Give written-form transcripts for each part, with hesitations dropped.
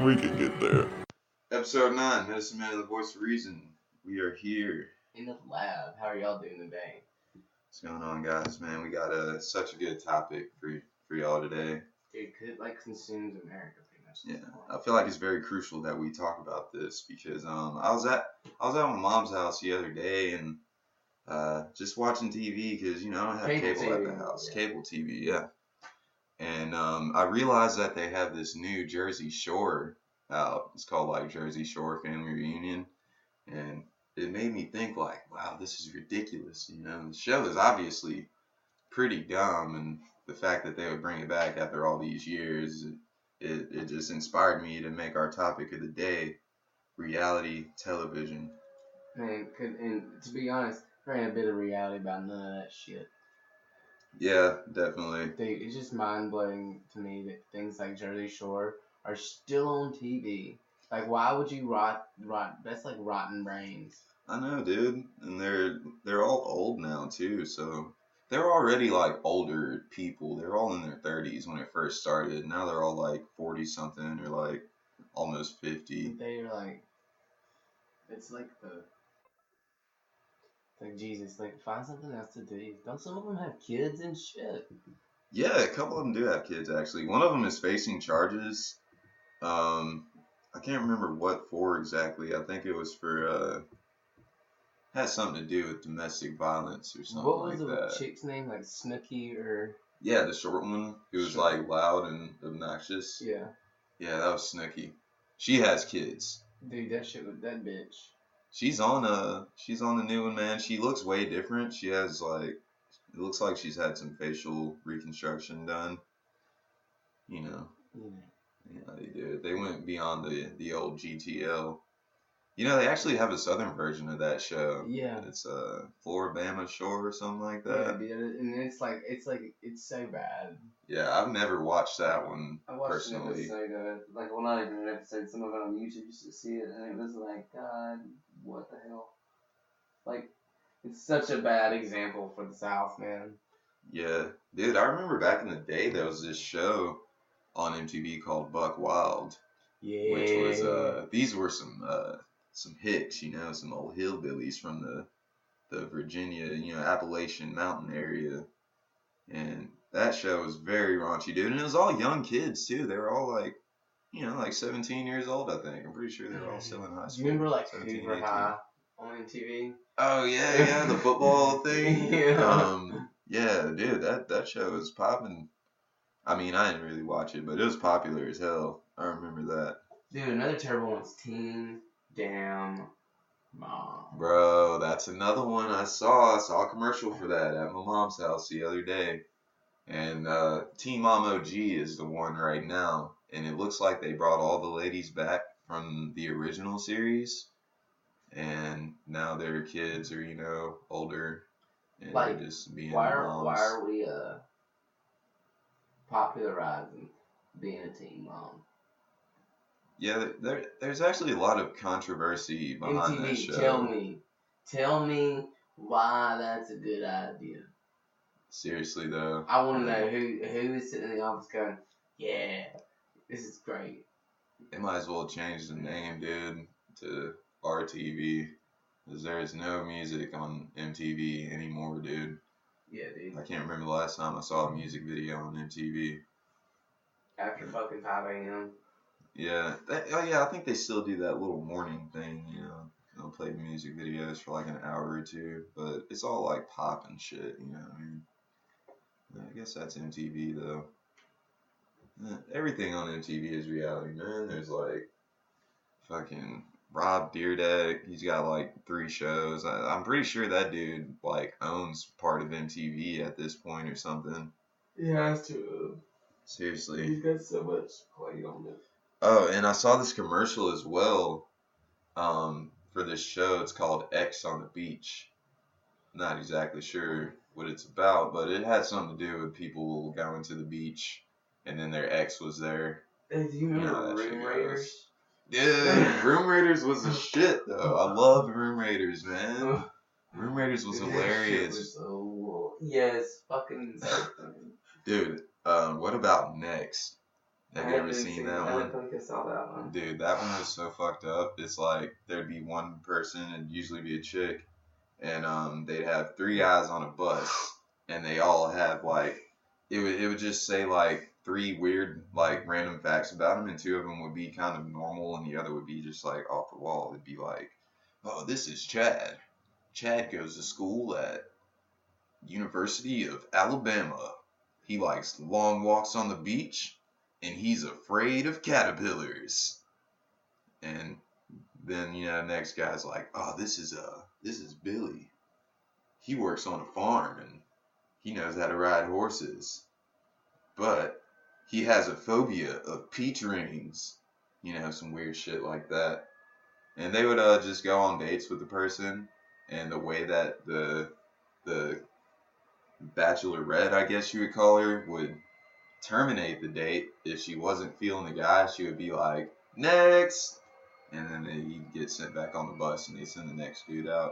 We can get there. Episode 9, Medicine Man and the Voice of Reason. We are here. In the lab. How are y'all doing today? What's going on, guys? Man, we got such a good topic for y'all today. It consumes America pretty much. Yeah, I feel like it's very crucial that we talk about this because I was at my mom's house the other day and just watching TV because I don't have cable at the house. Yeah. Cable TV, yeah. And I realized that they have this new Jersey Shore out. It's called like Jersey Shore Family Reunion, and it made me think like, wow, this is ridiculous. The show is obviously pretty dumb, and the fact that they would bring it back after all these years, it just inspired me to make our topic of the day reality television. Man, and to be honest, there ain't a bit of reality about none of that shit. Yeah, definitely. It's just mind-blowing to me that things like Jersey Shore are still on TV. Like, why would you rot? That's like rotten brains. I know, dude. And they're all old now, too, so they're already, like, older people. They were all in their 30s when it first started. Now they're all, like, 40-something or, like, almost 50. They're, like, it's like Jesus, like, find something else to do. Don't some of them have kids and shit? Yeah, a couple of them do have kids, actually. One of them is facing charges. I can't remember what for exactly. I think it was for, has something to do with domestic violence or something like that. What was the chick's name? Like Snooki or? Yeah, the short one. Who was, like, loud and obnoxious. Yeah. Yeah, that was Snooki. She has kids. Dude, that bitch. She's on the new one, man. She looks way different. She has it looks like she's had some facial reconstruction done. Yeah, they did. They went beyond the old GTL. They actually have a southern version of that show. Yeah. It's Floribama Shore or something like that. Yeah, dude, and it's so bad. Yeah, I've never watched that one personally. I watched an episode, well, not even an episode, some of it on YouTube just to see it, and it was like, God, what the hell? Like, it's such a bad example for the South, man. Yeah, dude, I remember back in the day there was this show on MTV called Buck Wild. Yeah. Which was, these were some hicks, some old hillbillies from the Virginia, Appalachian mountain area. And that show was very raunchy, dude. And it was all young kids, too. They were all like 17 years old, I think. I'm pretty sure they were all still in high school. Do you remember, Hoover High on MTV? Oh, yeah, the football thing. Yeah. Yeah, dude, that show was popping. I mean, I didn't really watch it, but it was popular as hell. I remember that. Dude, another terrible one's Teen Damn Mom. Bro, that's another one I saw. I saw a commercial for that at my mom's house the other day. And Teen Mom OG is the one right now. And it looks like they brought all the ladies back from the original series. And now their kids are, older. And they're just being moms. Why are we popularizing being a teen mom? Yeah, there's actually a lot of controversy behind that show. Tell me why that's a good idea. Seriously though, I want to know who is sitting in the office going, yeah, this is great. They might as well change the name, dude, to RTV, because there's no music on MTV anymore, dude. Yeah, dude. I can't remember the last time I saw a music video on MTV. After fucking 5 a.m. Yeah, I think they still do that little morning thing, they'll play music videos for like an hour or two, but it's all like pop and shit, I mean, I guess that's MTV though. Everything on MTV is reality, man. There's like fucking Rob Dyrdek, he's got like 3 shows. I'm pretty sure that dude like owns part of MTV at this point or something. He has to. Seriously. He's got so much play on it. Oh, and I saw this commercial as well for this show. It's called X on the Beach. Not exactly sure what it's about, but it had something to do with people going to the beach, and then their ex was there. Do you remember Room Raiders? Yeah, Room Raiders was the shit, though. I loved Room Raiders, man. Room Raiders was hilarious. Yes, fucking. Dude, what about Next? Have you ever seen that one? I don't think I saw that one. Dude, that one was so fucked up. It's like there'd be one person, and usually be a chick, and they'd have three guys on a bus, and they all have like it would just say like three weird like random facts about them, and two of them would be kind of normal, and the other would be just like off the wall. It'd be like, oh, this is Chad. Chad goes to school at University of Alabama. He likes long walks on the beach, and he's afraid of caterpillars. And then next guy's like, oh, this is Billy. He works on a farm and he knows how to ride horses, but he has a phobia of peach rings. Some weird shit like that. And they would just go on dates with the person, and the way that the bachelorette, I guess you would call her, would terminate the date if she wasn't feeling the guy, she would be like, next, and then he'd get sent back on the bus, and they send the next dude out.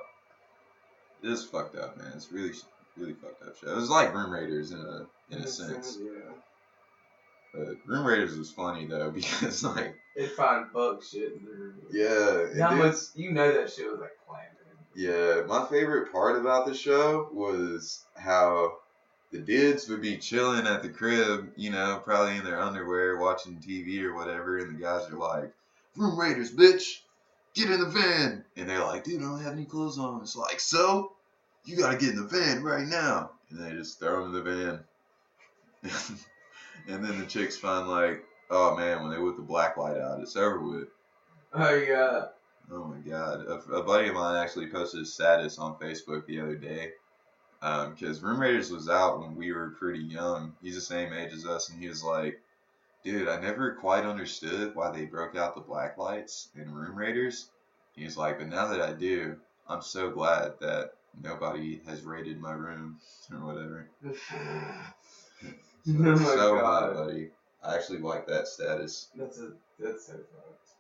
It's fucked up, man. It's really, really fucked up show. It was like Room Raiders in a sense. Yeah. But Room Raiders was funny though, because like they'd find bug shit in the room. Yeah. How much that shit was like planned. Yeah, my favorite part about the show was how the dudes would be chilling at the crib, probably in their underwear, watching TV or whatever, and the guys are like, Room Raiders, bitch! Get in the van! And they're like, dude, I don't have any clothes on. It's like, so? You gotta get in the van right now! And they just throw them in the van. And then the chicks find like, oh man, when they whip the black light out, it's over with. Oh yeah. Oh my god. A buddy of mine actually posted a status on Facebook the other day. Because Room Raiders was out when we were pretty young. He's the same age as us, and he was like, dude, I never quite understood why they broke out the black lights in Room Raiders. He was like, but now that I do, I'm so glad that nobody has raided my room or whatever. So hot, buddy. I actually like that status. That's so fucked.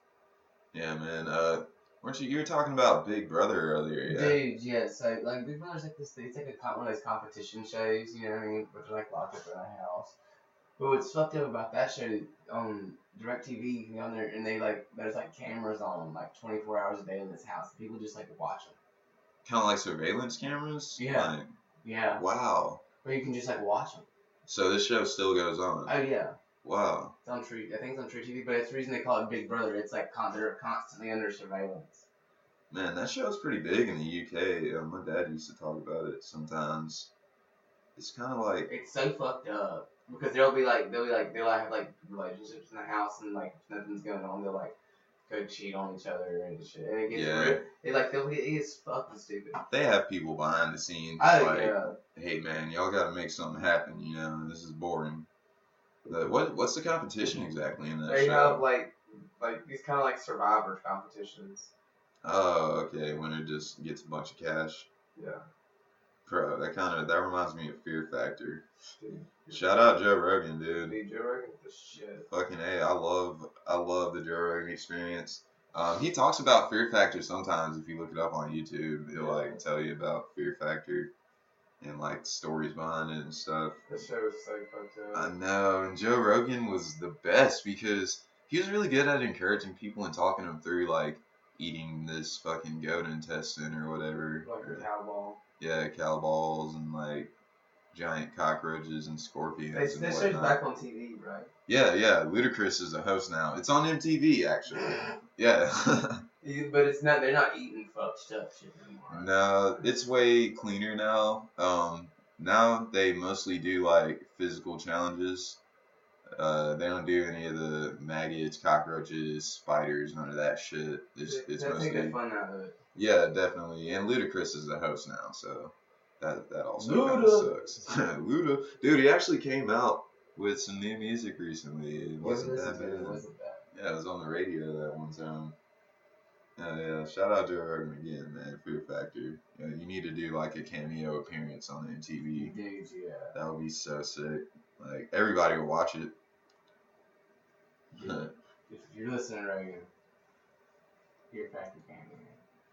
Yeah, man. You were talking about Big Brother earlier, yeah? Dude, yeah. So like Big Brother's like this. It's like one of those competition shows, you know what I mean? Which are like locked up in a house. But what's fucked up about that show, DirecTV, you can go on there and there's like cameras on like 24 hours a day in this house. People just like watch them. Kind of like surveillance cameras? Yeah. Like, yeah. Wow. Where you can just like watch them. So this show still goes on? Oh yeah. Wow. It's on True. I think it's on True TV, but it's the reason they call it Big Brother. It's like they're constantly under surveillance. Man, that show's pretty big in the UK. My dad used to talk about it sometimes. It's kind of like it's so fucked up because they'll have like relationships in the house and like if nothing's going on, they'll like go cheat on each other and shit. And it gets it's fucking stupid. They have people behind the scenes hey man, y'all got to make something happen. This is boring. What's the competition exactly in that show? They have like these kind of like Survivor competitions. Oh, okay. Winner just gets a bunch of cash. Yeah. Bro, that reminds me of Fear Factor. Dude, shout out Joe Rogan, dude. Dude, Joe Rogan's the shit. Fucking A, I love the Joe Rogan experience. He talks about Fear Factor sometimes. If you look it up on YouTube, he'll like tell you about Fear Factor and like stories behind it and stuff. The show was so fucked up. I know, and Joe Rogan was the best because he was really good at encouraging people and talking them through like eating this fucking goat intestine or whatever. Like a cow ball. Yeah, cow balls and like giant cockroaches and scorpions. This show's back on TV, right? Yeah. Ludacris is a host now. It's on MTV actually. Yeah. But it's not. They're not eating fucked up shit anymore. No, it's way cleaner now. Now they mostly do like physical challenges. They don't do any of the maggots, cockroaches, spiders, none of that shit. It's mostly. Take the fun out of it. Yeah, definitely. And Ludacris is the host now, so that also kind of sucks. Luda, dude, he actually came out with some new music recently. It wasn't that bad. Yeah, it was on the radio that one time. Yeah, shout out Joe Rogan again, man. Fear Factor. Yeah, you need to do like a cameo appearance on MTV. Dude, yeah. That would be so sick. Like everybody would watch it. If you're listening, Rogan, Fear Factor cameo.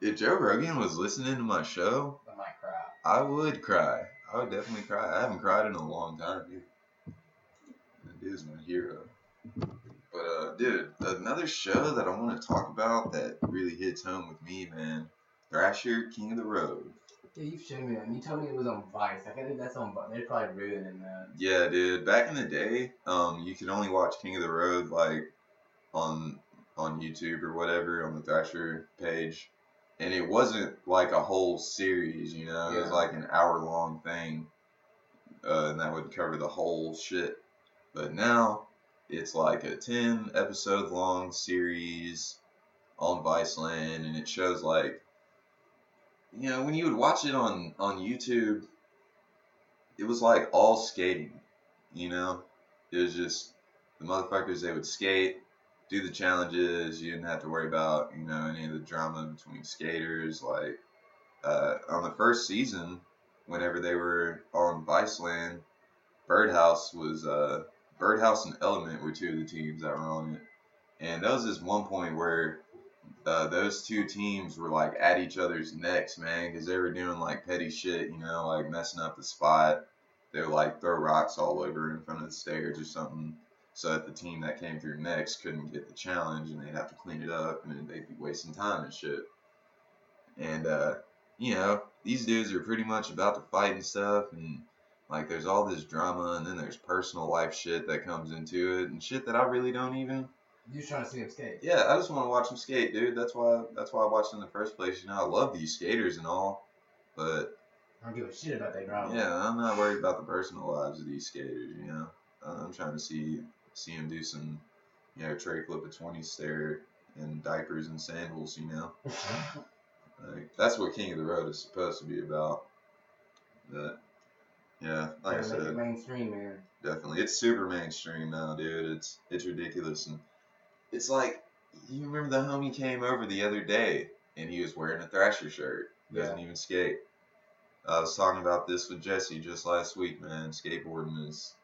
If Joe Rogan was listening to my show, I might cry. I would cry. I would definitely cry. I haven't cried in a long time, dude. That dude's my hero. But dude, another show that I want to talk about that really hits home with me, man. Thrasher, King of the Road. Yeah, you've shown me that. And you told me it was on Vice. I think that's on Vice. They're probably ruining that. Yeah, dude. Back in the day, you could only watch King of the Road like on YouTube or whatever on the Thrasher page, and it wasn't like a whole series. You know, it was like an hour-long thing, and that would cover the whole shit. But now it's like a 10-episode long series on Viceland, and it shows like, you know, when you would watch it on YouTube, it was like all skating, you know? It was just the motherfuckers, they would skate, do the challenges, you didn't have to worry about, you know, any of the drama between skaters. Like, on the first season, whenever they were on Viceland, Birdhouse was, Birdhouse and Element were two of the teams that were on it. And there was this one point where those two teams were like at each other's necks, man, because they were doing like petty shit, you know, like messing up the spot. They would like throw rocks all over in front of the stage or something, so that the team that came through next couldn't get the challenge, and they'd have to clean it up, and they'd be wasting time and shit. And you know, these dudes are pretty much about to fight and stuff, and like there's all this drama, and then there's personal life shit that comes into it, and shit that I really don't even. You're just trying to see him skate. Yeah, I just want to watch them skate, dude. That's why I watched in the first place. You know, I love these skaters and all, but I don't give a shit about that drama. yeah, I'm not worried about the personal lives of these skaters. You know, I'm trying to see them do some, you know, tray flip a 20 stare in diapers and sandals. You know, like that's what King of the Road is supposed to be about. But yeah, like I said, make it mainstream, man. Definitely, it's super mainstream now, dude. It's ridiculous. And it's like, you remember the homie came over the other day, and he was wearing a Thrasher shirt. Doesn't even skate. I was talking about this with Jesse just last week, man. Skateboarding is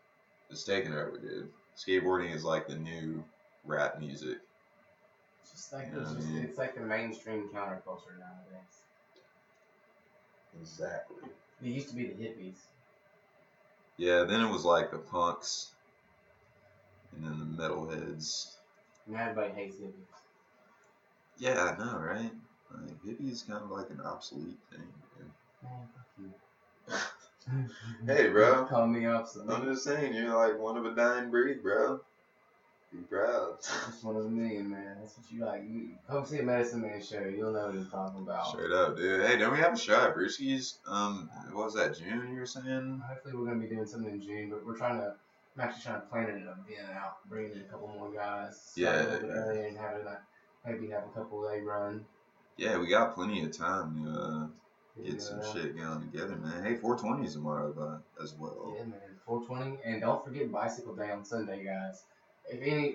taking over, dude. Skateboarding is like the new rap music. It's just like it's like the mainstream counterculture nowadays. Exactly. It used to be the hippies. Yeah, then it was like the punks, and then the metalheads. Now everybody hates hippies. Yeah, I know, right? Like, hippie is kind of like an obsolete thing, dude. Man, fuck you. Hey, bro. Call me obsolete. I'm just saying, you're like one of a dying breed, bro. Be proud. Just one of a million, man. That's what you like. You come see a Medicine Man show. You'll know what I'm talking about. Straight up, dude. Hey, don't we have a show at Brewski's? What was that, June you were saying? Hopefully we're going to be doing something in June, but I'm actually trying to plan an event out, bringing in a couple more guys. Yeah. A little bit earlier and maybe have a couple day run. Yeah, we got plenty of time to get some shit going together, man. Hey, 420 is tomorrow, as well. Yeah, man. 420, and don't forget Bicycle Day on Sunday, guys.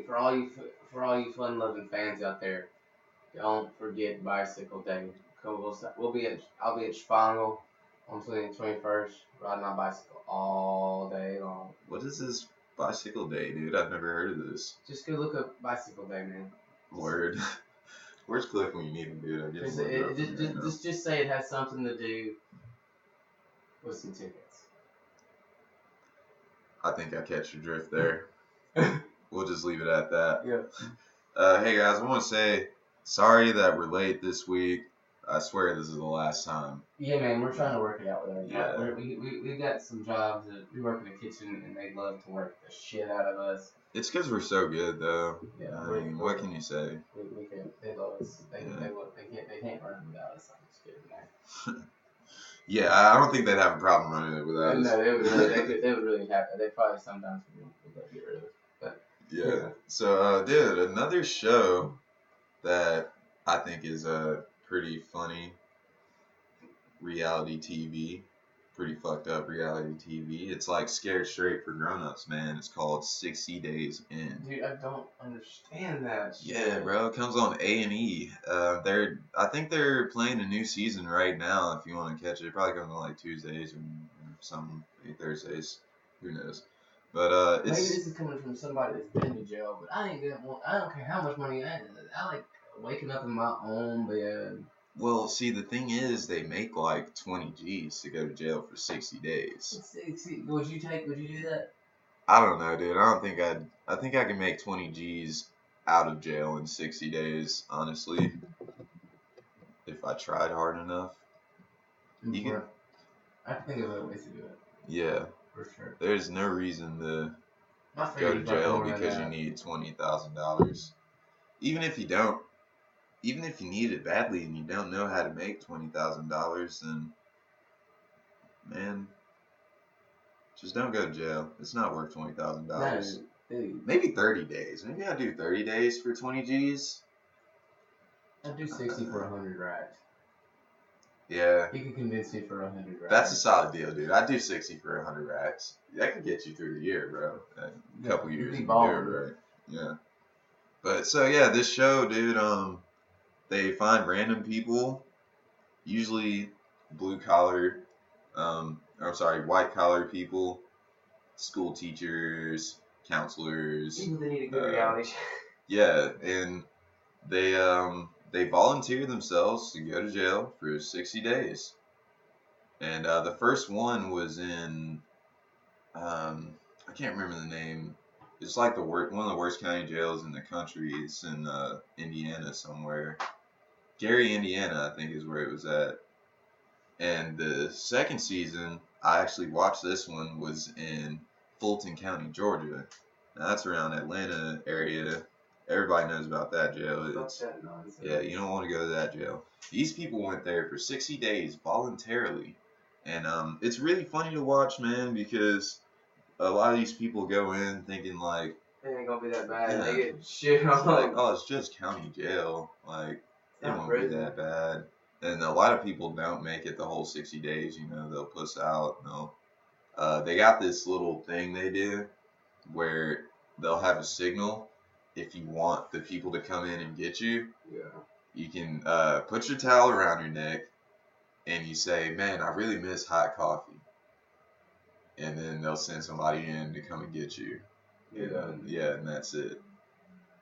For all you fun-loving fans out there, don't forget Bicycle Day. I'll be at Spangel on the 21st, riding my bicycle all day long. What is this Bicycle Day, dude? I've never heard of this. Just go look up Bicycle Day, man. Word. Where's Cliff when you need him, dude? Just say it has something to do with some tickets. I think I catch your drift there. We'll just leave it at that. Yeah. Hey guys, I want to say sorry that we're late this week. I swear this is the last time. Yeah, man, we're trying to work it out with our job. We got some jobs that we work in the kitchen, and they love to work the shit out of us. It's because we're so good, though. Yeah. I mean, what can you say? They love us. They can't run without us. I'm just kidding, man. Yeah, I don't think they'd have a problem running it without us. No, they would really have it. They probably sometimes would get rid of it. But yeah. So, dude, another show that I think is pretty funny reality TV, pretty fucked up reality TV. It's like Scared Straight for grown-ups, man. It's called 60 Days In. Dude, I don't understand that shit. Yeah, bro, it comes on A&E. I think they're playing a new season right now. If you want to catch it, it probably comes on like Tuesdays or something, maybe Thursdays. Who knows? But maybe this is coming from somebody that's been to jail. But I don't care how much money I like waking up in my own bed. Well, see, the thing is, they make like 20 G's to go to jail for 60 days. 60? Would you do that? I don't know, dude. I think I can make 20 G's out of jail in 60 days, honestly, if I tried hard enough. You can, I can think of other ways to do it. yeah. For sure. There's no reason to My go to figure's jail more than because you that. need $20,000. Even if you don't, even if you need it badly and you don't know how to make $20,000, then man, just don't go to jail. It's not worth $20,000. No, dude. Maybe 30 days. Maybe I'll do 30 days for 20 G's. I'd do 60 for 100 racks. Yeah. You can convince me for 100 racks. That's a solid deal, dude. I'd do 60 for 100 racks. That could get you through the year, bro. A couple years, you can do it right. Yeah. But so yeah, this show, dude. They find random people, usually blue collar, white collar people, school teachers, counselors. People that need a good reality show. Yeah, and they volunteer themselves to go to jail for 60 days. And the first one was in, I can't remember the name. It's like one of the worst county jails in the country. It's in Indiana somewhere. Gary, Indiana, I think is where it was at. And the second season, I actually watched this one, was in Fulton County, Georgia. Now that's around Atlanta area. Everybody knows about that jail. Yeah, you don't want to go to that jail. These people went there for 60 days voluntarily. And it's really funny to watch, man, because a lot of these people go in thinking like, it ain't gonna be that bad. Yeah. They get shit on. Like, oh, it's just county jail. Like, it won't be that bad. And a lot of people don't make it the whole 60 days. You know, they'll puss out. They got this little thing they do where they'll have a signal. If you want the people to come in and get you, you can put your towel around your neck and you say, "Man, I really miss hot coffee." And then they'll send somebody in to come and get you. And that's it.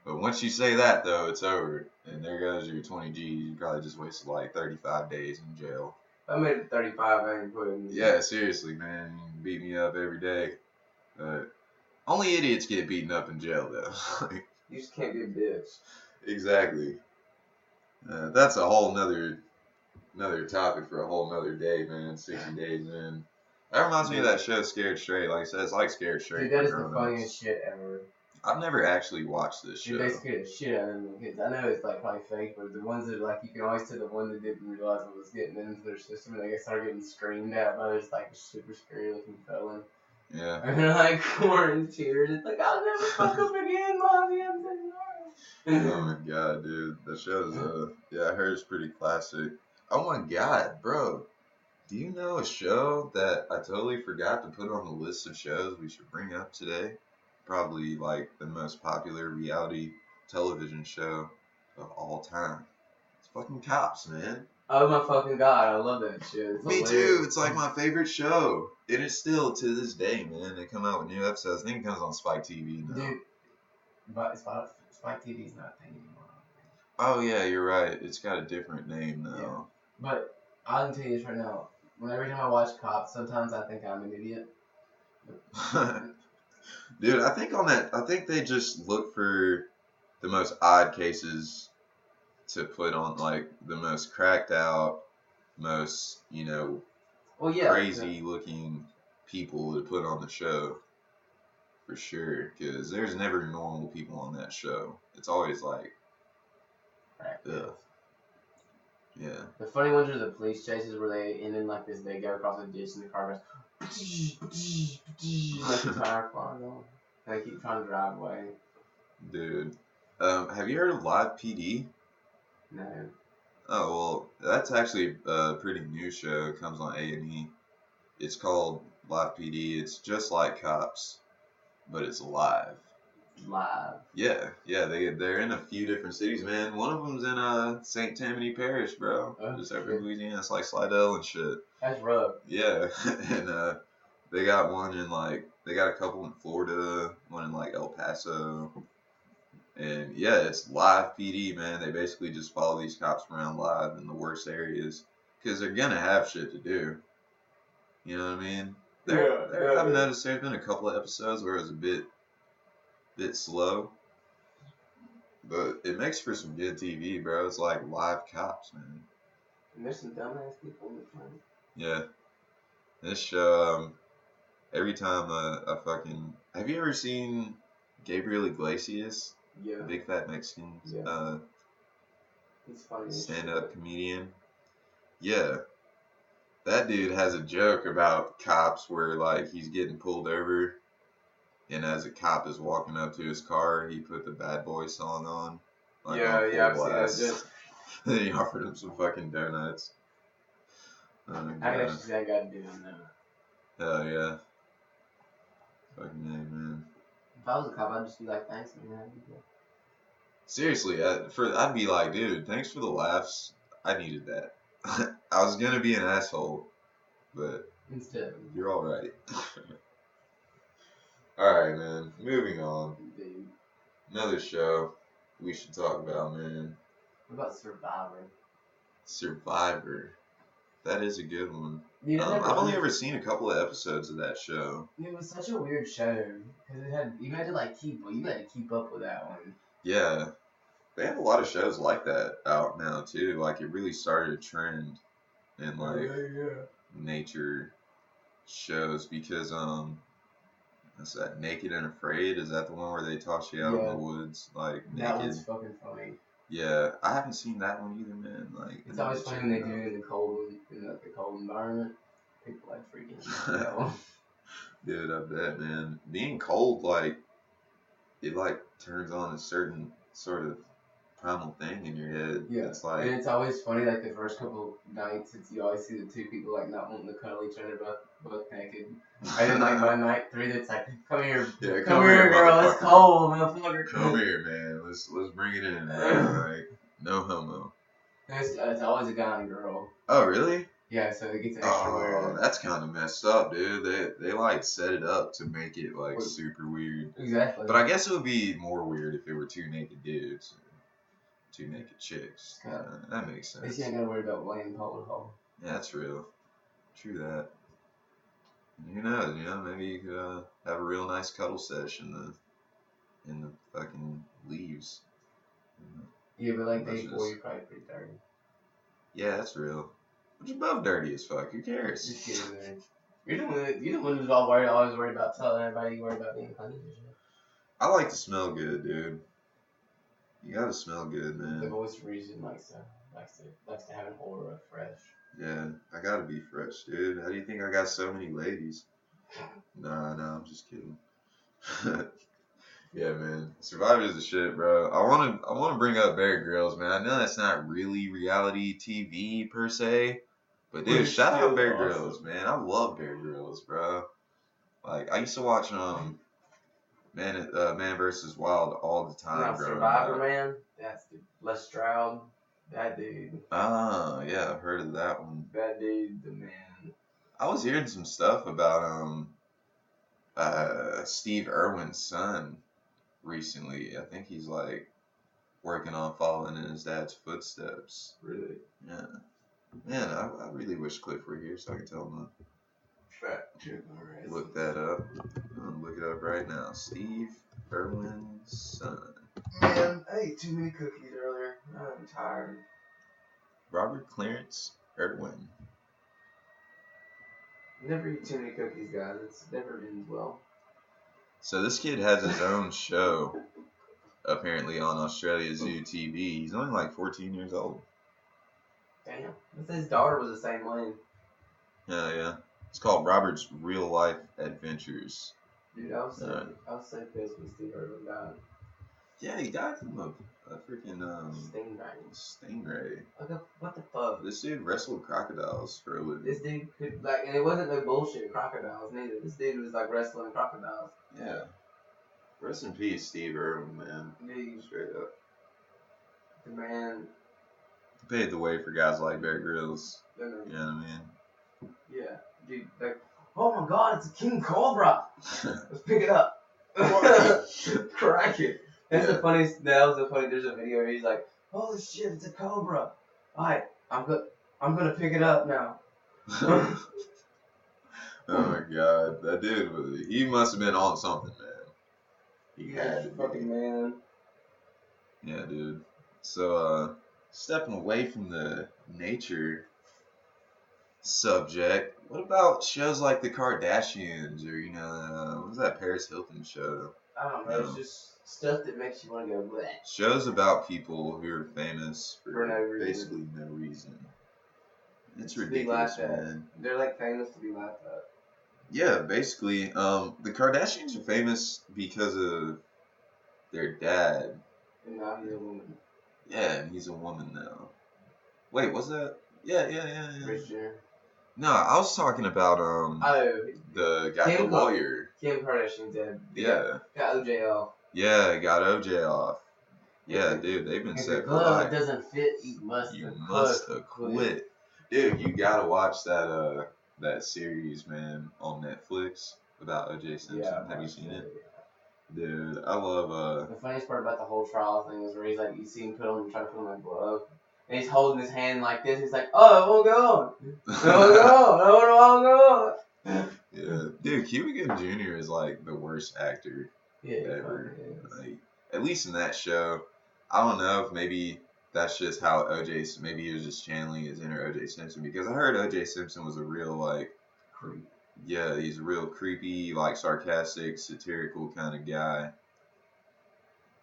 But once you say that, though, it's over. And there goes your 20 G's. You probably just wasted like 35 days in jail. I made it 35, I ain't putting. Yeah, seriously, man. You beat me up every day. Only idiots get beaten up in jail, though. You just can't be a bitch. Exactly. That's a whole nother topic for a whole nother day, man. 60 days, man. That reminds me of that show, Scared Straight. Like I said, it's like Scared Straight. Dude, that is the funniest shit ever. I've never actually watched this show. Dude, they scared the shit out of them kids. I know it's like probably fake, but the ones that like you can always tell the one that didn't realize what was getting into their system, and they started getting screamed at by this like super scary looking felon. Yeah. And they're like pouring in tears. It's like, I'll never fuck up again, Mommy. I'm so sorry. Oh my god, dude. The show's I heard it's pretty classic. Oh my god, bro. Do you know a show that I totally forgot to put on the list of shows we should bring up today? Probably like the most popular reality television show of all time. It's fucking Cops, man. Oh my fucking god, I love that shit. It's Me too. It's like my favorite show. It is still to this day, man. They come out with new episodes. I think it comes on Spike TV now. Dude, but Spike TV's not a thing anymore. Oh yeah, you're right. It's got a different name now. Yeah. But I can tell you this right now. Every time I watch Cops, sometimes I think I'm an idiot. Dude, I think they just look for the most odd cases to put on, like the most cracked out, most, crazy looking people to put on the show. For sure, because there's never normal people on that show. It's always like, ugh. Yeah. The funny ones are the police chases where they end in like this. They go across a ditch and the car goes like the tire flying on. And they keep trying to drive away. Dude, have you heard of Live PD? No. Oh well, that's actually a pretty new show. It comes on A&E. It's called Live PD. It's just like Cops, but it's live. Live. Yeah. They're in a few different cities, man. One of them's in St. Tammany Parish, bro. Just over in Louisiana. It's like Slidell and shit. That's rough. Yeah, and they got one in they got a couple in Florida, one in like El Paso, and yeah, it's live PD, man. They basically just follow these cops around live in the worst areas because they're gonna have shit to do. You know what I mean? I've noticed there's been a couple of episodes where it was a bit slow, but it makes for some good TV, bro. It's like live cops, man. And there's some dumbass people in the front. Yeah, this show. Every time I fucking have you ever seen Gabriel Iglesias? Yeah. The big fat Mexican. Yeah. He's funny. Stand-up comedian. Yeah. That dude has a joke about cops where like he's getting pulled over, and as a cop is walking up to his car, he put the Bad Boy song on. Like on full blast. Then he offered him some fucking donuts. I can actually see that guy doing that. Hell yeah. Fucking A, man. If I was a cop, I'd just be like, thanks, man. Seriously, I'd be like, dude, thanks for the laughs. I needed that. I was gonna be an asshole, but instead, you're all right. All right, man. Moving on. Dude. Another show we should talk about, man. What about Survivor? Survivor. That is a good one. Dude, I've only ever seen a couple of episodes of that show. It was such a weird show because you had to keep up with that one. Yeah, they have a lot of shows like that out now too. Like it really started a trend in like nature shows because what's that? Naked and Afraid? Is that the one where they toss you out in the woods like naked? That one's fucking funny. Yeah, I haven't seen that one either, man. Like it's always funny when they do it in the cold environment. People like freaking out. Dude, I bet, man. Being cold, like it like turns on a certain sort of primal thing in your head. Yeah, it's like, and it's always funny. Like the first couple nights, you always see the two people like not wanting to cuddle each other, both naked. And then like by night 3, it's like, come here, come here, girl. It's cold, motherfucker. Come here, man. Let's bring it in, man. Like no homo. It's always a guy and a girl. Oh really? Yeah, so it gets extra weird. That's kind of messed up, dude. They like set it up to make it like super weird. Exactly. But I guess it would be more weird if it were 2 naked dudes, or 2 naked chicks. That makes sense. At least you ain't gotta worry about laying pole to hole. Yeah, that's real. True that. Who knows? You know, maybe you could have a real nice cuddle sesh in the fucking leaves. Yeah, but like day 4, you're probably pretty dirty. Yeah, that's real. Which above dirty as fuck. Who cares? Just kidding, man. You're the one who's always worried about telling everybody you worry about being clean and shit. I like to smell good, dude. You gotta smell good, man. The voice for reason likes to have an aura of fresh. Yeah, I gotta be fresh, dude. How do you think I got so many ladies? Nah, I'm just kidding. Yeah, man. Survivor is the shit, bro. I wanna bring up Bear Grylls, man. I know that's not really reality TV per se, but dude, shout out Bear Grylls, man. I love Bear Grylls, bro. Like I used to watch Man vs. Wild all the time, bro. Survivor, man. That's the Les Stroud. That dude. Ah, yeah, I've heard of that one. That dude, the man. I was hearing some stuff about Steve Irwin's son recently. I think he's like working on following in his dad's footsteps. Really? Yeah. Man, I really wish Cliff were here so I could tell him to look that up. I'm look it up right now. Steve Irwin's son. Man, I ate too many cookies earlier. I'm tired. Robert Clarence Irwin. Never eat too many cookies, guys. It's never ends well. So this kid has his own show, apparently on Australia Zoo TV. He's only like 14 years old. Damn. His daughter was the same way. Yeah. It's called Robert's Real Life Adventures. Dude, I was so pissed when Steve Irwin died. Yeah, he died from a freaking stingray. What the fuck? This dude wrestled crocodiles for a living. This dude could and it wasn't no bullshit crocodiles neither. This dude was like wrestling crocodiles. Yeah. Rest in peace, Steve Irwin, man. Dude. Straight up. The man. He paved the way for guys like Bear Grylls. You know what I mean? Yeah. Dude, like, oh my god, it's a king cobra. Let's pick it up. Crack it. That was the funny. There's a video where he's like, "Holy shit, it's a cobra! Alright, I'm gonna pick it up now." Oh my god, that dude he must have been on something, man. He had to be. Fucking man. Yeah, dude. So, stepping away from the nature subject, what about shows like the Kardashians or, what was that Paris Hilton show? I don't know, it's just stuff that makes you want to go bleh. Shows about people who are famous For no reason. basically no reason. It's ridiculous, man. They're like famous to be laughed at. Yeah, basically, the Kardashians are famous because of their dad. And now he's a woman. Yeah, and he's a woman now. Wait, was that? Yeah. Rich Jenner. No, I was talking about the guy, the lawyer. Kim Kardashian's dad. Yeah. Got OJ off. Yeah, got OJ off. Yeah, dude, they've been set for life. If the glove doesn't fit, you must have quit. Dude, you gotta watch that series, man, on Netflix about OJ Simpson. Yeah, have you seen it? Dude, I love The funniest part about the whole trial thing is where he's like, you see him try to put on a glove, and he's holding his hand like this. He's like, "Oh, it won't go on. It won't go on. Yeah, dude, Cuba Gooding Jr. is like the worst actor ever. Like, at least in that show, I don't know if maybe that's just how maybe he was just channeling his inner O.J. Simpson, because I heard O.J. Simpson was a real like creep. Yeah, he's a real creepy, like sarcastic, satirical kind of guy.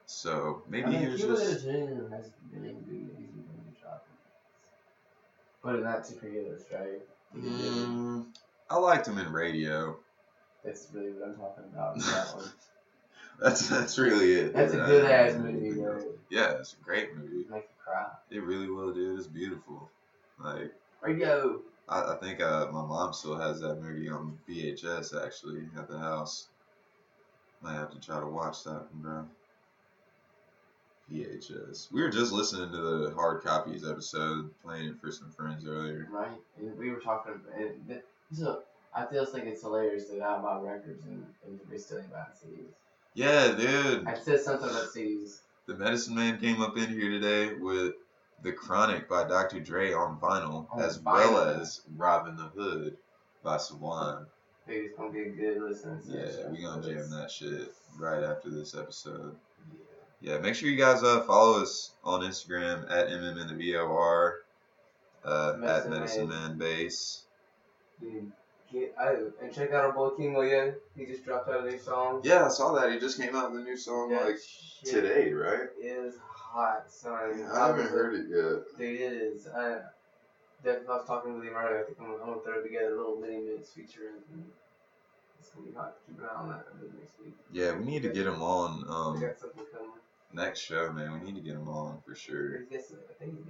So maybe he was just. Has been but in that superhero right? I liked him in Radio. That's really what I'm talking about. That one. That's really it. That's a good ass movie, though. Yeah, it's a great movie. Make you cry. It really will, dude. It's beautiful. Like Radio. I think my mom still has that movie on VHS actually at the house. Might have to try to watch that one, bro. VHS. We were just listening to the Hard Copies episode, playing it for some friends earlier. Right, and we were talking about. So I just think it's hilarious that I buy records and we still ain't buying CDs. Yeah, dude. I said something about CDs. The Medicine Man came up in here today with The Chronic by Dr. Dre on vinyl, well as Robin the Hood by Sublime. I think it's going to be a good listen. Yeah, we're going to jam that shit right after this episode. Yeah, make sure you guys follow us on Instagram at MMNTheVOR, at Medicine Man Bass. Dude, and check out our boy King Leo. He just dropped out a new song. Yeah, I saw that. He just came out with a new song today, right? It is hot, son. Yeah, I haven't heard it yet. Dude, it is. I was talking with him earlier. I think I'm going to throw together a little mini mix feature. And it's going to be hot. Keep an eye on that next week. Yeah, we need to get him on. We got something coming. Next show, man. We need to get him on for sure. I think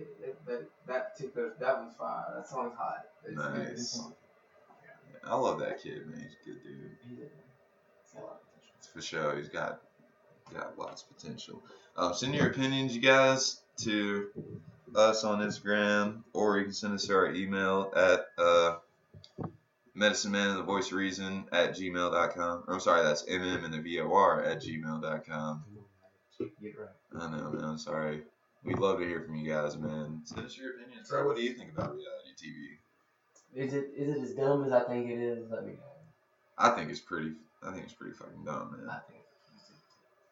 that one's fire. That song's hot. Nice. I love that kid, man. He's a good dude. He's got a lot of potential. For sure. He's got lots of potential. Send your opinions, you guys, to us on Instagram, or you can send us to our email at medicinemanandthevoiceofreason@gmail.com. I'm sorry, that's mmandthevor@gmail.com. Get right. I know, man. I'm sorry. We'd love to hear from you guys, man. Send us your opinions. Bro, what do you think about reality TV? Is it as dumb as I think it is? Let me know. I think it's pretty fucking dumb, man. I think it's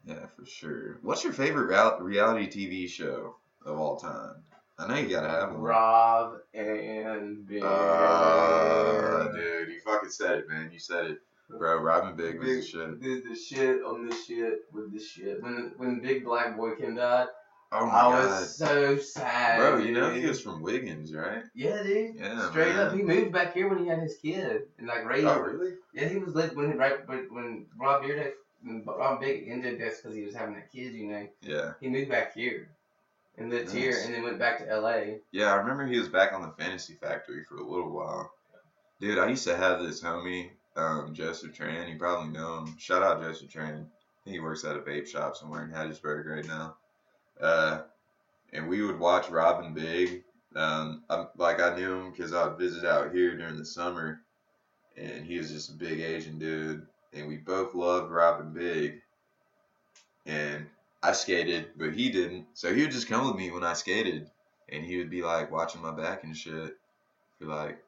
yeah, for sure. What's your favorite reality TV show of all time? I know you gotta have one. Rob and Big. Dude, you fucking said it, man. You said it. Bro, Rob and Big was the shit. Did the shit on the shit with the shit. When Big Black Boy Kim died, oh my God. I was so sad. Bro, you know he was from Wiggins, right? Yeah, dude. Yeah, straight man. up. He moved back here when he had his kid and like raised. Oh, really? Yeah, he was when Rob Big ended this because he was having that kid, you know. Yeah. He moved back here and lived here and then went back to LA. Yeah, I remember he was back on the Fantasy Factory for a little while. Dude, I used to have this homie, Joseph Tran. You probably know him. Shout out Joseph Tran. I think he works at a vape shop somewhere in Hattiesburg right now. And we would watch Rob and Big. I knew him because I would visit out here during the summer, and he was just a big Asian dude, and we both loved Rob and Big. And I skated, but he didn't, so he would just come with me when I skated, and he would be like watching my back and shit for like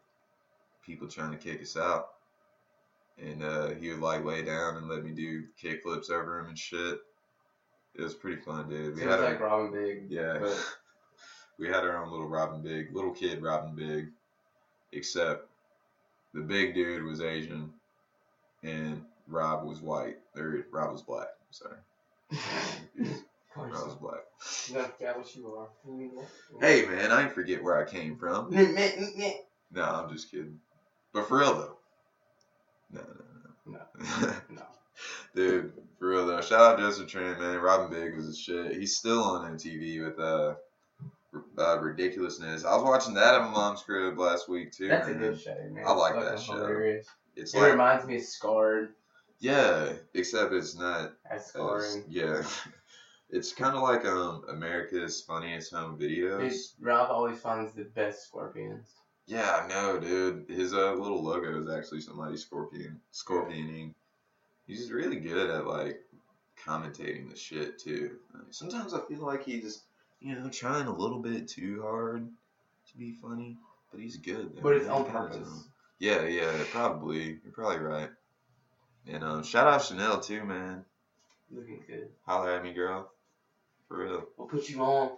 people trying to kick us out. and he would like lay down and let me do kick flips over him and shit. It was pretty fun, dude. We had like Robin Big. Yeah. But we had our own little Robin Big, little kid Robin Big, except the big dude was Asian and Rob was white. Or Rob was black. Sorry. Rob was black. You gotta forget what you are. Hey man, I ain't forget where I came from. No, I'm just kidding. But for real though. No. Dude, for real though. Shout out Joseph Tran, man. Robin Big was his shit. He's still on MTV with Ridiculousness. I was watching that at my mom's crib last week too. That's a good show, man. I like that show. Hilarious. It like, reminds me of Scarred. Yeah, except it's not as scarring. Yeah. It's kind of like America's Funniest Home Videos. Dude, Ralph always finds the best scorpions. Yeah, I know, dude. His little logo is actually somebody scorpioning. He's really good at like commentating the shit too. Sometimes I feel like he just, trying a little bit too hard to be funny, but he's good. Though, but it's on purpose. Yeah, probably. You're probably right. And shout out Chanel too, man. Looking good. Holler at me, girl. For real. We'll put you on.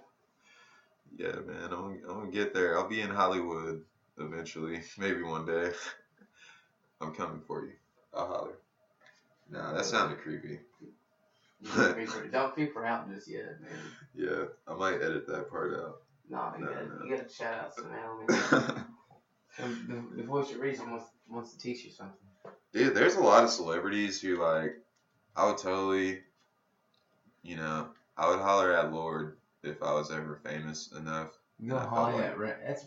Yeah, man. I'm gonna get there. I'll be in Hollywood eventually. Maybe one day. I'm coming for you. I'll holler. Nah, that sounded creepy. Don't creep her out just yet, man. Yeah, I might edit that part out. Nah, you gotta shout out Chanel, man. The voice of reason wants to teach you something. Dude, there's a lot of celebrities who like, I would totally, I would holler at Lord if I was ever famous enough. You gonna holler at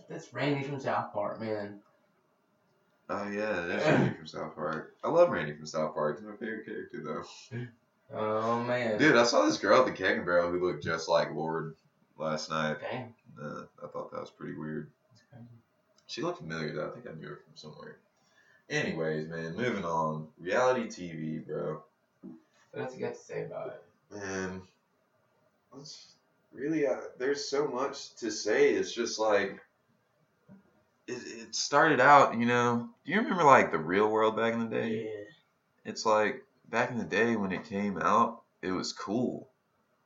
that's Randy from South Park, man. Oh yeah, that's Randy from South Park. I love Randy from South Park. He's my favorite character though. Oh man. Dude, I saw this girl at the Keg and Barrel who looked just like Lord last night. Dang. I thought that was pretty weird. That's crazy. She looked familiar though. I think I knew her from somewhere. Anyways, man, moving on. Reality TV, bro. What else you got to say about it? Man, really, there's so much to say. It's just like, it started out, do you remember like The Real World back in the day? Yeah. It's like, back in the day when it came out, it was cool.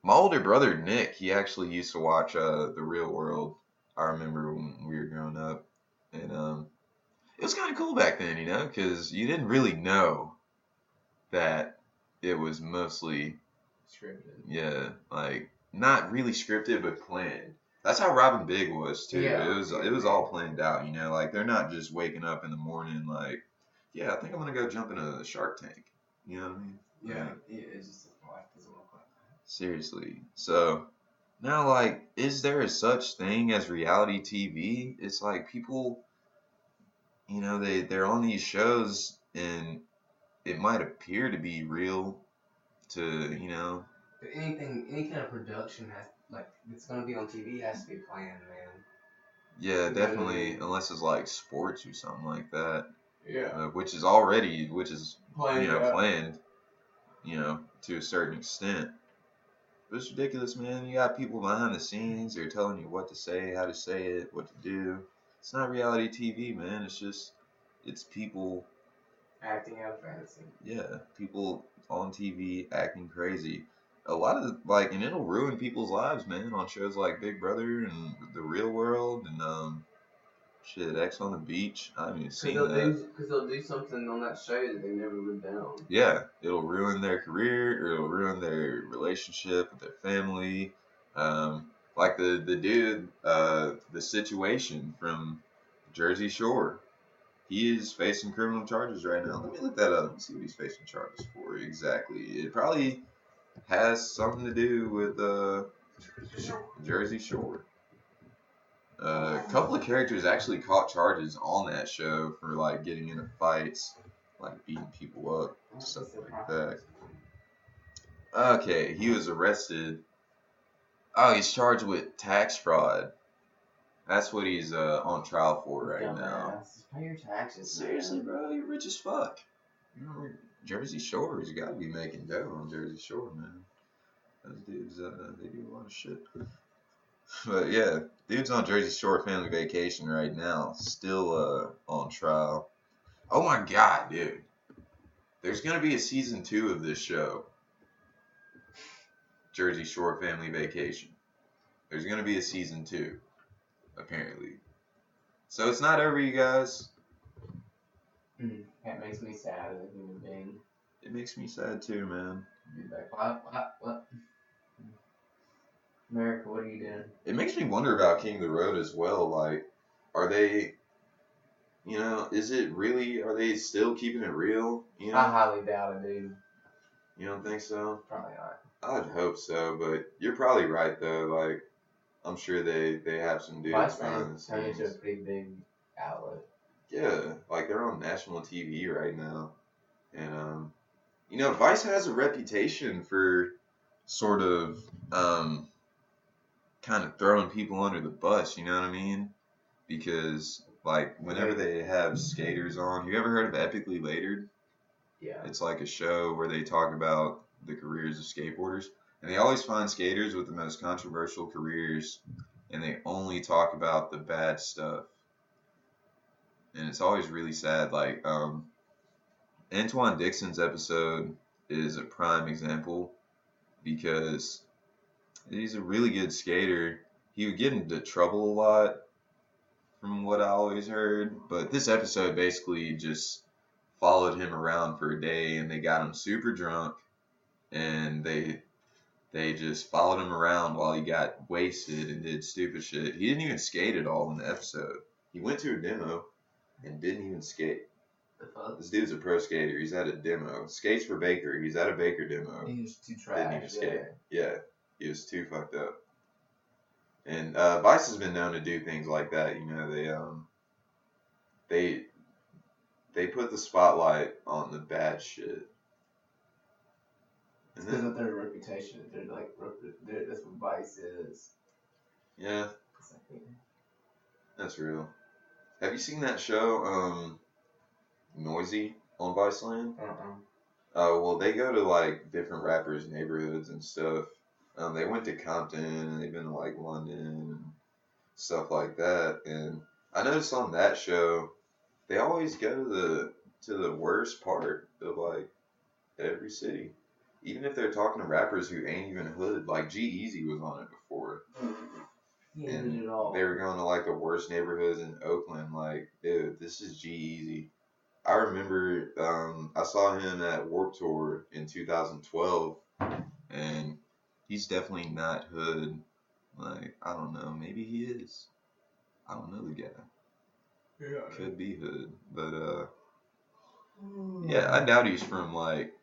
My older brother, Nick, he actually used to watch The Real World. I remember when we were growing up. And it was kind of cool back then, because you didn't really know that it was mostly scripted. Yeah, like not really scripted, but planned. That's how Robin Big was too. Yeah. It was all planned out, like they're not just waking up in the morning like, yeah, I think I'm gonna go jump in a Shark Tank. You know what I mean? Yeah, it just doesn't look like that. Seriously. So now, like, is there a such thing as reality TV? It's like people, they're on these shows and it might appear to be real to, But any kind of production it's gonna be on TV has to be planned, man. Yeah, definitely, unless it's like sports or something like that. Yeah. Which is planned, to a certain extent. But it's ridiculous, man. You got people behind the scenes. They're telling you what to say, how to say it, what to do. It's not reality TV, man. It's people acting out fantasy. Yeah, people on TV acting crazy. A lot of and it'll ruin people's lives, man. On shows like Big Brother and The Real World and X on the Beach. I haven't even seen that. Because they'll do something on that show that they never would have done. Yeah, it'll ruin their career, or it'll ruin their relationship with their family. Like the dude, the Situation from Jersey Shore. He is facing criminal charges right now. Let me look that up and see what he's facing charges for exactly. It probably has something to do with Jersey Shore. A couple of characters actually caught charges on that show for like getting into fights, like beating people up, stuff like that. Okay, he was arrested. Oh, he's charged with tax fraud. That's what he's on trial for right now. Pay your taxes. Seriously, bro, you're rich as fuck. Jersey Shore, you gotta be making dough on Jersey Shore, man. Those dudes, they do a lot of shit. But yeah, dude's on Jersey Shore family vacation right now, still on trial. Oh my god, dude. There's gonna be a season 2 of this show, Jersey Shore Family Vacation. There's gonna be a season 2, apparently. So it's not over, you guys. That makes me sad as a human being. It makes me sad too, man. Be like, what? America, what are you doing? It makes me wonder about King of the Road as well. Like, are they, is it really, are they still keeping it real? I highly doubt it, dude. You don't think so? Probably not. I'd hope so, but you're probably right, though. Like, I'm sure they have some dudes behind the turning into a scenes. pretty big outlet. Yeah, like they're on national TV right now. And, Vice has a reputation for sort of, kind of throwing people under the bus, you know what I mean? Because, like, whenever they have skaters on, you ever heard of Epically Latered? Yeah. It's like a show where they talk about the careers of skateboarders. And they always find skaters with the most controversial careers, and they only talk about the bad stuff. And it's always really sad. Like, Antoine Dixon's episode is a prime example because he's a really good skater. He would get into trouble a lot from what I always heard. But this episode basically just followed him around for a day, and they got him super drunk, and they just followed him around while he got wasted and did stupid shit. He didn't even skate at all in the episode. He went to a demo and didn't even skate. This dude's a pro skater. He's at a demo. Skates for Baker. He's at a Baker demo. He was too trash. Didn't even skate. Yeah, he was too fucked up. And Vice has been known to do things like that. They put the spotlight on the bad shit. It's because of their reputation. That's what Vice is. Yeah. That's real. Have you seen that show, Noisy, on Viceland? Oh, well, they go to, like, different rappers' neighborhoods and stuff. They went to Compton, and they've been to, like, London and stuff like that. And I noticed on that show, they always go to the worst part of, like, every city. Even if they're talking to rappers who ain't even hood. Like, G-Eazy was on it before. Yeah, And at all. they were going to, like, the worst neighborhoods in Oakland. Like, dude, this is G-Eazy. I remember I saw him at Warped Tour in 2012, and he's definitely not hood. Like, I don't know, maybe he is. I don't know the guy. Yeah. Could be hood, but yeah, I doubt he's from like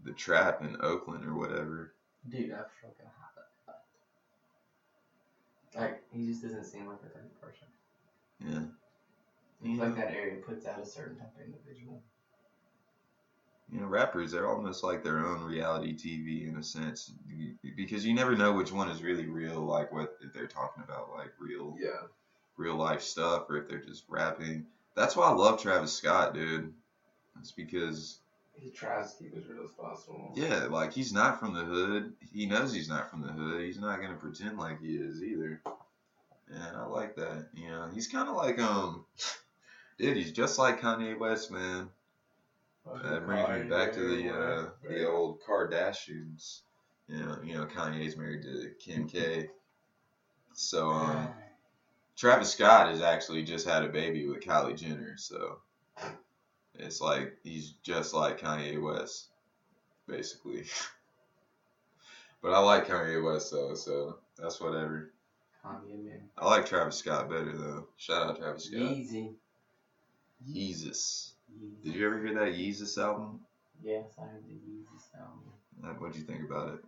the trap in Oakland or whatever. Dude, that's fucking hot. Like, he just doesn't seem like a type of person. Yeah. It's like that area puts out a certain type of individual. Rappers, they're almost like their own reality TV in a sense, because you never know which one is really real, like what if they're talking about like real life stuff, or if they're just rapping. That's why I love Travis Scott, dude. It's because he tries to keep as real as possible. Yeah, like he's not from the hood. He knows he's not from the hood. He's not gonna pretend like he is either. And I like that. He's kind of like dude, he's just like Kanye West, man. That brings me back to the old Kardashians. Kanye's married to Kim K. So Travis Scott has actually just had a baby with Kylie Jenner. So it's like he's just like Kanye West, basically. But I like Kanye West though, so that's whatever. Kanye, man. I like Travis Scott better though. Shout out Travis Scott. Yeezus. Did you ever hear that Yeezus album? Yes, I heard the Yeezus album. What'd you think about it?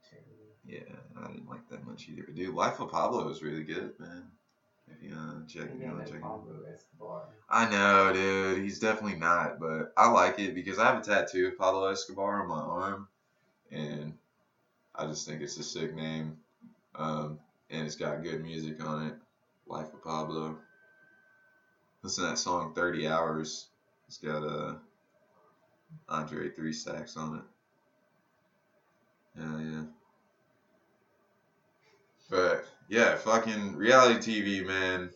Terrible. Yeah, I didn't like that much either. Dude, Life of Pablo is really good, man. If you check it. Pablo Escobar. I know, dude. He's definitely not, but I like it because I have a tattoo of Pablo Escobar on my arm, and I just think it's a sick name. And it's got good music on it. Life of Pablo. Listen to that song 30 Hours. It's got Andre 3 Stacks on it. Hell yeah. But yeah, fucking reality TV, man.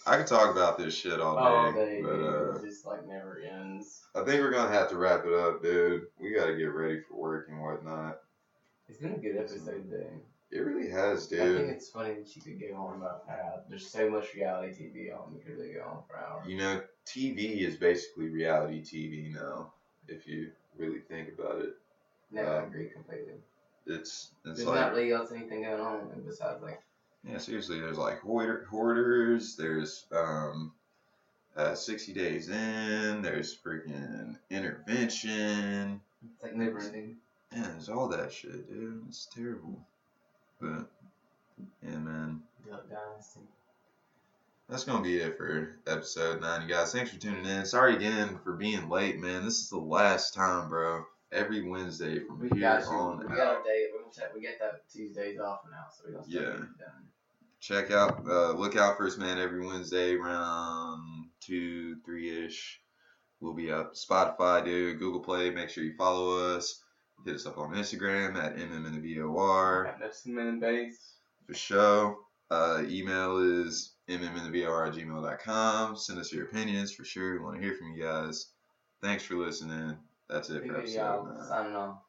I could talk about this shit all day, but dude. It just like never ends. I think we're gonna have to wrap it up, dude. We gotta get ready for work and whatnot. It's been a good episode, dude. It really has, dude. I think it's funny that you could go on about how there's so much reality TV on. You could really go on for hours. You know, TV is basically reality TV now, if you really think about it. No, I agree completely. It's there's like, not really else anything going on besides like. Yeah, seriously. There's like hoarders. There's 60 Days In. There's freaking Intervention. It's like never ending. Yeah, there's all that shit, dude. It's terrible. But yeah, man. Duck Dynasty. That's gonna be it for episode 9, you guys. Thanks for tuning in. Sorry again for being late, man. This is the last time, bro. Every Wednesday from here on out. We got our day. We get that Tuesdays off now, so we don't start getting it done. Check out, look out for us, man. Every Wednesday around 2, 3-ish. We'll be up Spotify, dude. Google Play. Make sure you follow us. Hit us up on Instagram at MMNVOR. For sure. Email is mmnthevor@gmail.com. Send us your opinions for sure. We want to hear from you guys. Thanks for listening. That's it for episode 9. Signing off.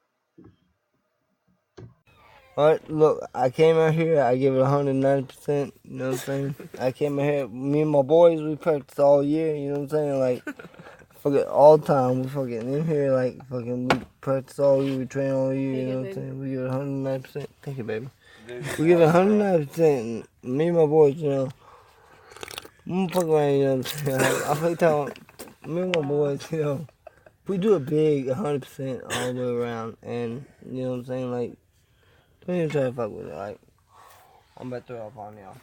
Alright, look, I came out here, I give it 190%, you know what I'm saying? I came out here, me and my boys, we practice all year, you know what I'm saying? Like, fucking all the time, we fucking in here, like, fucking, we practice all year, we train all year, you know what I'm saying? We give it 190%. Thank you, baby. We give it 190%, and me and my boys, you know, I'm gonna fuck around, you know what I'm saying? I feel like me and my boys, you know, we do it big, 100% all the way around, and, you know what I'm saying, like, don't even try to fuck with it, like, I'm about to throw up on y'all.